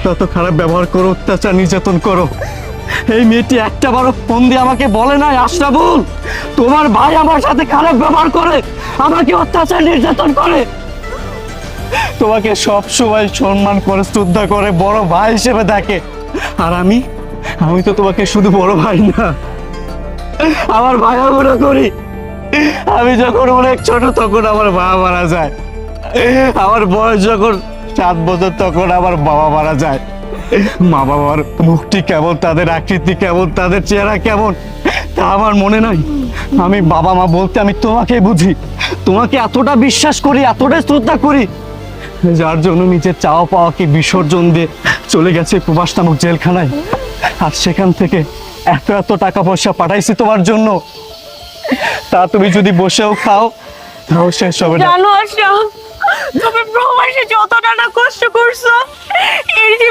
তত খারাপ ব্যবহার করো, অত্যাচার নির্যাতন করো। এই মেয়েটি একটা বারো ফোন দিয়ে আমাকে বলে নাই আশরাফুল তোমার ভাই আমার সাথে খারাপ ব্যবহার করে, আমাকে অত্যাচার নির্যাতন করে? তোমাকে সব সময় সম্মান করে, শ্রদ্ধা করে, বড় ভাই হিসেবে দেখে। আর আমি তো তোমাকে শুধু বড় ভাই না, আমার ভাইয়া মনে করি। আমি যখন অনেক ছোট তখন আমার বাবা মারা যায়, আমার বয়স যখন 7 বছর তখন আমার বাবা মারা যায়। মা বাবার মুখটি কেমন, তাদের আকৃতি কেমন, তাদের চেহারা কেমন তা আমার মনে নাই। আমি বাবা মা বলতে আমি তোমাকে বুঝি, তোমাকে এতটা বিশ্বাস করি, এতটা শ্রদ্ধা করি, যার জন্য নিজের চাওয়া পাওয়াকে বিসর্জন দিয়ে চলে গেছে প্রবাস নামক জেলখানায়। আর সেখান থেকে এত এত টাকা পয়সা পাঠাইছি তোমার জন্য, তা তুমি যদি বসেও খাও তাও শেষ হবে না। জানো আশরাফ, তুমি প্রবাসে যতটা না কষ্ট করছো, এর